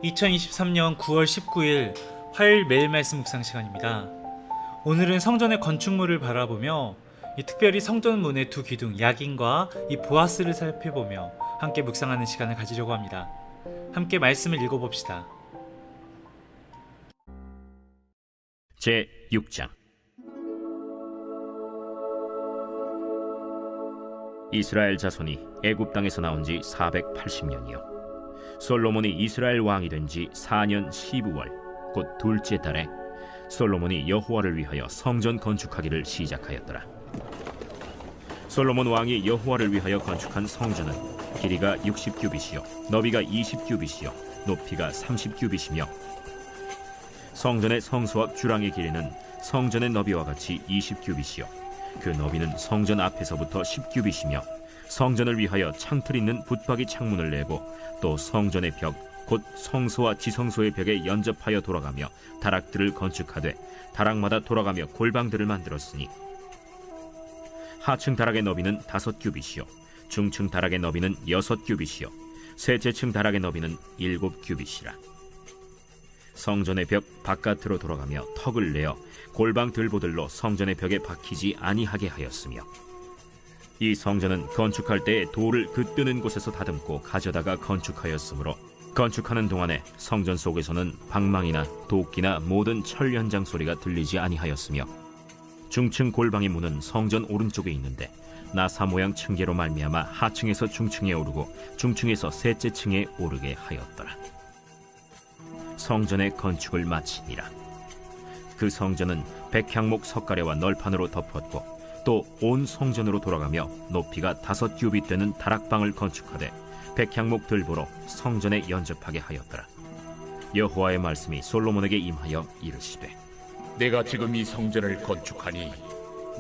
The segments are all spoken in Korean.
2023년 9월 19일 화요일 매일 말씀 묵상 시간입니다. 오늘은 성전의 건축물을 바라보며 특별히 성전 문의 두 기둥 야긴과 이 보아스를 살펴보며 함께 묵상하는 시간을 가지려고 합니다. 함께 말씀을 읽어봅시다. 제6장 이스라엘 자손이 애굽 땅에서 나온 지 480년이요 솔로몬이 이스라엘 왕이 된 지 4년 12월 곧 둘째 달에 솔로몬이 여호와를 위하여 성전 건축하기를 시작하였더라. 솔로몬 왕이 여호와를 위하여 건축한 성전은 길이가 60규빗이요 너비가 20규빗이요 높이가 30규빗이며 성전의 성소 앞 주랑의 길이는 성전의 너비와 같이 20규빗이요 그 너비는 성전 앞에서부터 10규빗이며 성전을 위하여 창틀 있는 붙박이 창문을 내고 또 성전의 벽 곧 성소와 지성소의 벽에 연접하여 돌아가며 다락들을 건축하되 다락마다 돌아가며 골방들을 만들었으니 하층 다락의 너비는 5규빗이요 중층 다락의 너비는 6규빗이요 셋째 층 다락의 너비는 7규빗이라. 성전의 벽 바깥으로 돌아가며 턱을 내어 골방 들보들로 성전의 벽에 박히지 아니하게 하였으며 이 성전은 건축할 때에 돌을 그 뜨는 곳에서 다듬고 가져다가 건축하였으므로 건축하는 동안에 성전 속에서는 방망이나 도끼나 모든 철 연장 소리가 들리지 아니하였으며 중층 골방의 문은 성전 오른쪽에 있는데 나사 모양 층계로 말미암아 하층에서 중층에 오르고 중층에서 셋째 층에 오르게 하였더라. 성전의 건축을 마치니라. 그 성전은 백향목 석가래와 널판으로 덮었고 또 온 성전으로 돌아가며 높이가 5규빗 되는 다락방을 건축하되 백향목 들보로 성전에 연접하게 하였더라. 여호와의 말씀이 솔로몬에게 임하여 이르시되 내가 지금 이 성전을 건축하니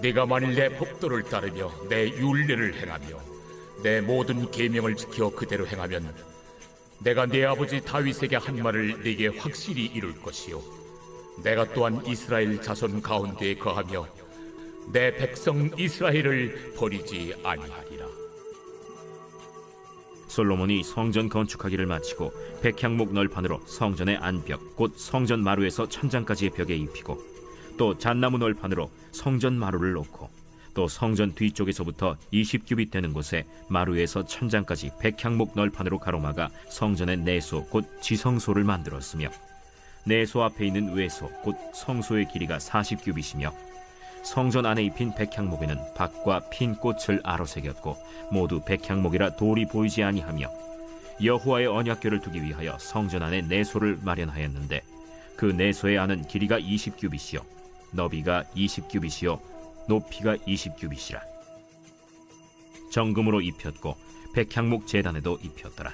내가 만일 내 법도를 따르며 내 율례를 행하며 내 모든 계명을 지켜 그대로 행하면 내가 내 아버지 다윗에게 한 말을 네게 확실히 이룰 것이요 내가 또한 이스라엘 자손 가운데에 거하며 내 백성 이스라엘을 버리지 아니하리라. 솔로몬이 성전 건축하기를 마치고 백향목 널판으로 성전의 안벽 곧 성전 마루에서 천장까지의 벽에 입히고 또 잣나무 널판으로 성전 마루를 놓고 또 성전 뒤쪽에서부터 20규빗 되는 곳에 마루에서 천장까지 백향목 널판으로 가로막아 성전의 내소 곧 지성소를 만들었으며 내소 앞에 있는 외소 곧 성소의 길이가 40규빗이며 성전 안에 입힌 백향목에는 밭과 핀 꽃을 아로새겼고 모두 백향목이라 돌이 보이지 아니하며 여호와의 언약궤를 두기 위하여 성전 안에 내소를 마련하였는데 그 내소의 안은 길이가 20규빗이요 너비가 20규빗이요 높이가 20규빗이라. 정금으로 입혔고 백향목 제단에도 입혔더라.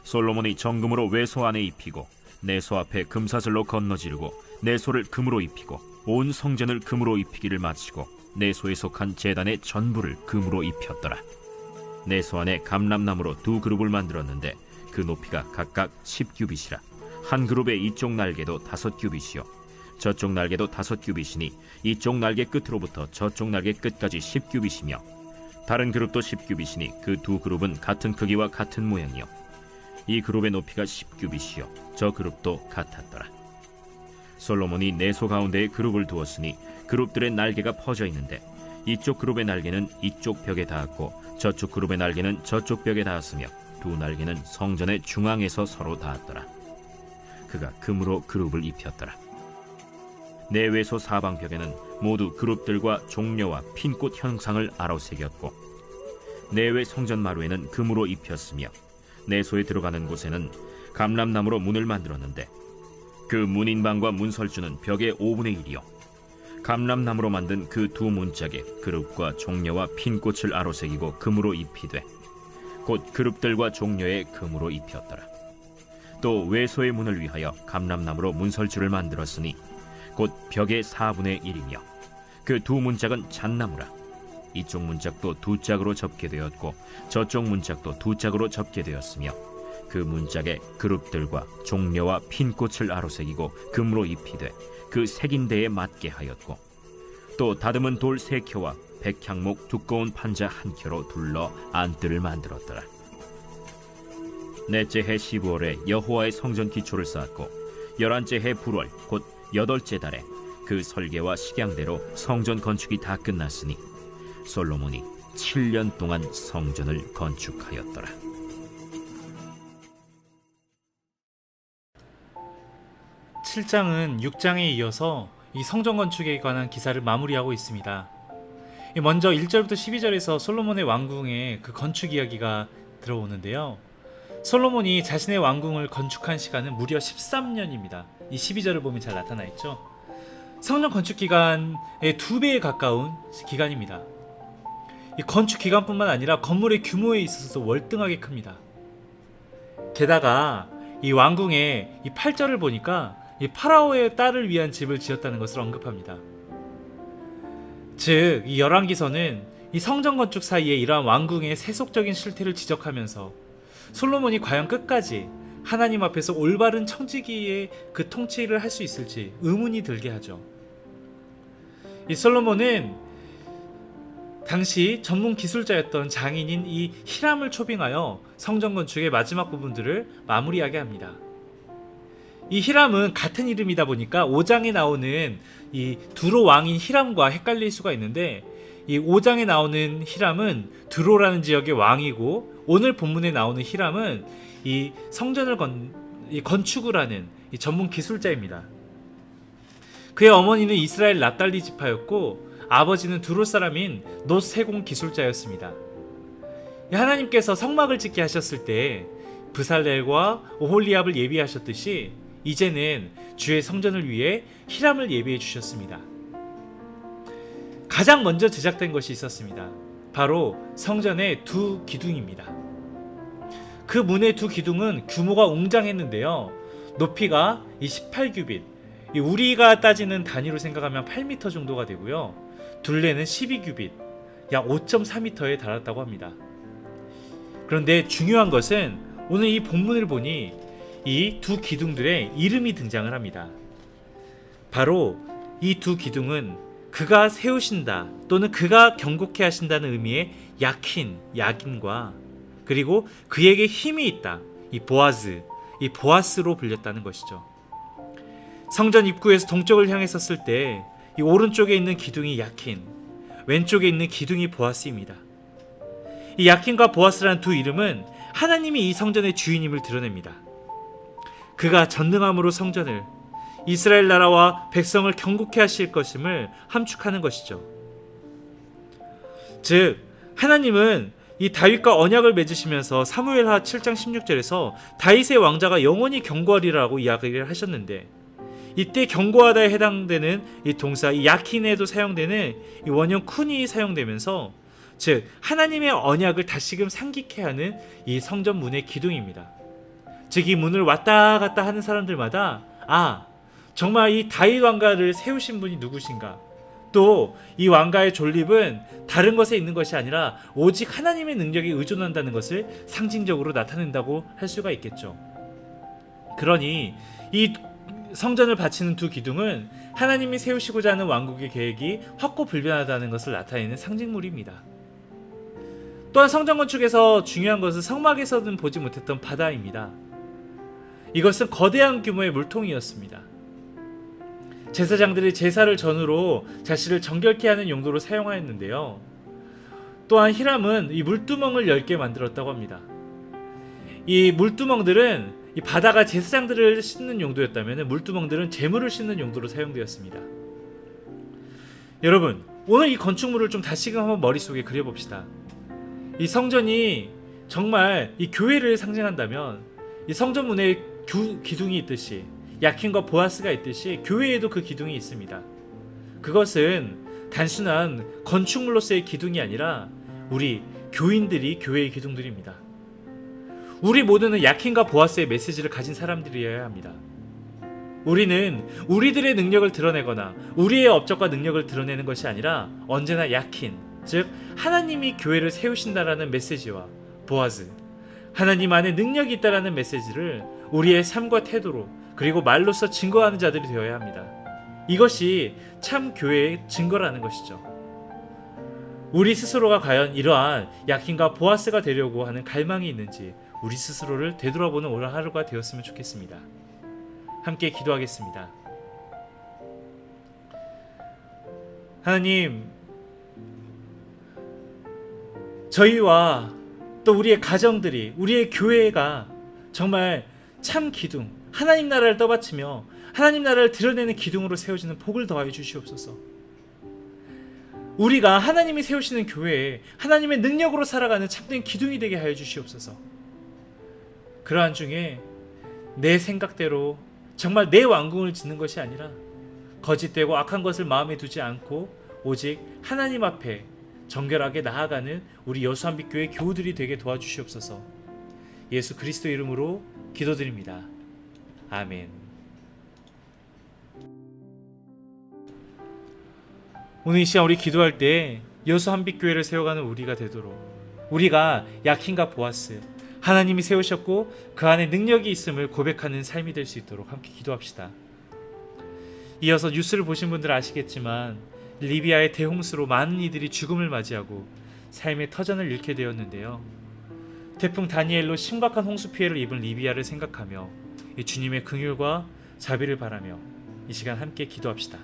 솔로몬이 정금으로 외소 안에 입히고 내소 앞에 금사슬로 건너지르고 내소를 금으로 입히고 온 성전을 금으로 입히기를 마치고 내소에 속한 제단의 전부를 금으로 입혔더라. 내소 안에 감람나무로 두 그룹을 만들었는데 그 높이가 각각 10규빗이라. 한 그룹의 이쪽 날개도 5규빗이요 저쪽 날개도 5규빗이니 이쪽 날개 끝으로부터 저쪽 날개 끝까지 10규빗이며 다른 그룹도 10규빗이니 그 두 그룹은 같은 크기와 같은 모양이요 이 그룹의 높이가 10규빗이요 저 그룹도 같았더라. 솔로몬이 내소 가운데에 그룹을 두었으니 그룹들의 날개가 퍼져 있는데 이쪽 그룹의 날개는 이쪽 벽에 닿았고 저쪽 그룹의 날개는 저쪽 벽에 닿았으며 두 날개는 성전의 중앙에서 서로 닿았더라. 그가 금으로 그룹을 입혔더라. 내외소 사방벽에는 모두 그룹들과 종려와 핀꽃 형상을 아로새겼고 내외 성전 마루에는 금으로 입혔으며 내소에 들어가는 곳에는 감람나무로 문을 만들었는데 그 문인방과 문설주는 벽의 5분의 1이요 감람나무로 만든 그 두 문짝에 그룹과 종려와 핀꽃을 아로새기고 금으로 입히되 곧 그룹들과 종려에 금으로 입혔더라. 또 외소의 문을 위하여 감람나무로 문설주를 만들었으니 곧 벽의 4분의 1이며 그 두 문짝은 잣나무라. 이쪽 문짝도 두 짝으로 접게 되었고 저쪽 문짝도 두 짝으로 접게 되었으며 그 문짝에 그룹들과 종려와 핀꽃을 아로새기고 금으로 입히되 그 새긴 데에 맞게 하였고 또 다듬은 돌 3켜와 백향목 두꺼운 판자 1켜로 둘러 안뜰을 만들었더라. 넷째 해 15월에 여호와의 성전 기초를 쌓았고 11째 해 불월 곧 8째 달에 그 설계와 식양대로 성전 건축이 다 끝났으니 솔로몬이 7년 동안 성전을 건축하였더라. 7장은 6장에 이어서 이 성전 건축에 관한 기사를 마무리하고 있습니다. 먼저 1절부터 12절에서 솔로몬의 왕궁의 그 건축 이야기가 들어오는데요. 솔로몬이 자신의 왕궁을 건축한 시간은 무려 13년입니다. 이 12절을 보면 잘 나타나 있죠. 성전 건축 기간의 2배에 가까운 기간입니다. 이 건축 기간뿐만 아니라 건물의 규모에 있어서도 월등하게 큽니다. 게다가 이 왕궁의 이 8절을 보니까 이 파라오의 딸을 위한 집을 지었다는 것을 언급합니다. 즉, 이 열왕기서는 이 성전 건축 사이에 이러한 왕궁의 세속적인 실태를 지적하면서 솔로몬이 과연 끝까지 하나님 앞에서 올바른 청지기의 그 통치를 할 수 있을지 의문이 들게 하죠. 이 솔로몬은 당시 전문 기술자였던 장인인 이 히람을 초빙하여 성전 건축의 마지막 부분들을 마무리하게 합니다. 이 히람은 같은 이름이다 보니까 5장에 나오는 이 두로 왕인 히람과 헷갈릴 수가 있는데, 이 5장에 나오는 히람은 두로라는 지역의 왕이고 오늘 본문에 나오는 히람은 이 성전을 건축을 하는 이 전문 기술자입니다. 그의 어머니는 이스라엘 납달리 지파였고 아버지는 두로 사람인 놋 세공 기술자였습니다. 하나님께서 성막을 짓게 하셨을 때 브살렐과 오홀리압을 예비하셨듯이 이제는 주의 성전을 위해 히람을 예비해 주셨습니다. 가장 먼저 제작된 것이 있었습니다. 바로 성전의 두 기둥입니다. 그 문의 두 기둥은 규모가 웅장했는데요. 높이가 18규빗, 우리가 따지는 단위로 생각하면 8m 정도가 되고요. 둘레는 12규빗, 약 5.4m에 달았다고 합니다. 그런데 중요한 것은 오늘 이 본문을 보니 이 두 기둥들의 이름이 등장을 합니다. 바로 이 두 기둥은 그가 세우신다 또는 그가 경고케 하신다는 의미의 야킨, 야긴과 그리고 그에게 힘이 있다, 이 보아즈, 이 보아스로 불렸다는 것이죠. 성전 입구에서 동쪽을 향해 섰을 때 이 오른쪽에 있는 기둥이 야킨, 왼쪽에 있는 기둥이 보아스입니다. 이 야킨과 보아스라는 두 이름은 하나님이 이 성전의 주인임을 드러냅니다. 그가 전능함으로 성전을, 이스라엘 나라와 백성을 경고케 하실 것임을 함축하는 것이죠. 즉, 하나님은 이 다윗과 언약을 맺으시면서 사무엘하 7장 16절에서 다윗의 왕자가 영원히 경고하리라고 이야기를 하셨는데, 이때 경고하다에 해당되는 이 동사 이 야킨에도 사용되는 이 원형 쿤이 사용되면서, 즉 하나님의 언약을 다시금 상기케 하는 이 성전 문의 기둥입니다. 즉 이 문을 왔다 갔다 하는 사람들마다 정말 이 다윗 왕가를 세우신 분이 누구신가, 또 이 왕가의 존립은 다른 것에 있는 것이 아니라 오직 하나님의 능력에 의존한다는 것을 상징적으로 나타낸다고 할 수가 있겠죠. 그러니 이 성전을 바치는 두 기둥은 하나님이 세우시고자 하는 왕국의 계획이 확고불변하다는 것을 나타내는 상징물입니다. 또한 성전 건축에서 중요한 것은 성막에서는 보지 못했던 바다입니다. 이것은 거대한 규모의 물통이었습니다. 제사장들이 제사를 전후로 자신을 정결케 하는 용도로 사용하였는데요. 또한 히람은 이 물두멍을 10개 만들었다고 합니다. 이 물두멍들은 이 바다가 제사장들을 씻는 용도였다면 물두멍들은 재물을 씻는 용도로 사용되었습니다. 여러분, 오늘 이 건축물을 좀 다시금 한번 머릿속에 그려봅시다. 이 성전이 정말 이 교회를 상징한다면 이 성전문에 기둥이 있듯이, 야킨과 보아스가 있듯이 교회에도 그 기둥이 있습니다. 그것은 단순한 건축물로서의 기둥이 아니라 우리 교인들이 교회의 기둥들입니다. 우리 모두는 야킨과 보아스의 메시지를 가진 사람들이어야 합니다. 우리는 우리들의 능력을 드러내거나 우리의 업적과 능력을 드러내는 것이 아니라 언제나 야킨, 즉 하나님이 교회를 세우신다라는 메시지와 보아즈, 하나님 안에 능력이 있다라는 메시지를 우리의 삶과 태도로 그리고 말로써 증거하는 자들이 되어야 합니다. 이것이 참 교회의 증거라는 것이죠. 우리 스스로가 과연 이러한 야킨과 보아스가 되려고 하는 갈망이 있는지 우리 스스로를 되돌아보는 오늘 하루가 되었으면 좋겠습니다. 함께 기도하겠습니다. 하나님, 저희와 또 우리의 가정들이, 우리의 교회가 정말 참 기둥, 하나님 나라를 떠받치며 하나님 나라를 드러내는 기둥으로 세워지는 복을 더하여 주시옵소서. 우리가 하나님이 세우시는 교회에 하나님의 능력으로 살아가는 참된 기둥이 되게 하여 주시옵소서. 그러한 중에 내 생각대로 정말 내 왕궁을 짓는 것이 아니라 거짓되고 악한 것을 마음에 두지 않고 오직 하나님 앞에 정결하게 나아가는 우리 여수한빛교회 교우들이 되게 도와주시옵소서. 예수 그리스도 이름으로 기도드립니다. 아멘. 오늘 이 시간 우리 기도할 때 여수한빛교회를 세워가는 우리가 되도록, 우리가 야킨과 보아스, 하나님이 세우셨고 그 안에 능력이 있음을 고백하는 삶이 될 수 있도록 함께 기도합시다. 이어서 뉴스를 보신 분들 아시겠지만 리비아의 대홍수로 많은 이들이 죽음을 맞이하고 삶의 터전을 잃게 되었는데요. 태풍 다니엘로 심각한 홍수 피해를 입은 리비아를 생각하며 이 주님의 긍휼과 자비를 바라며 이 시간 함께 기도합시다.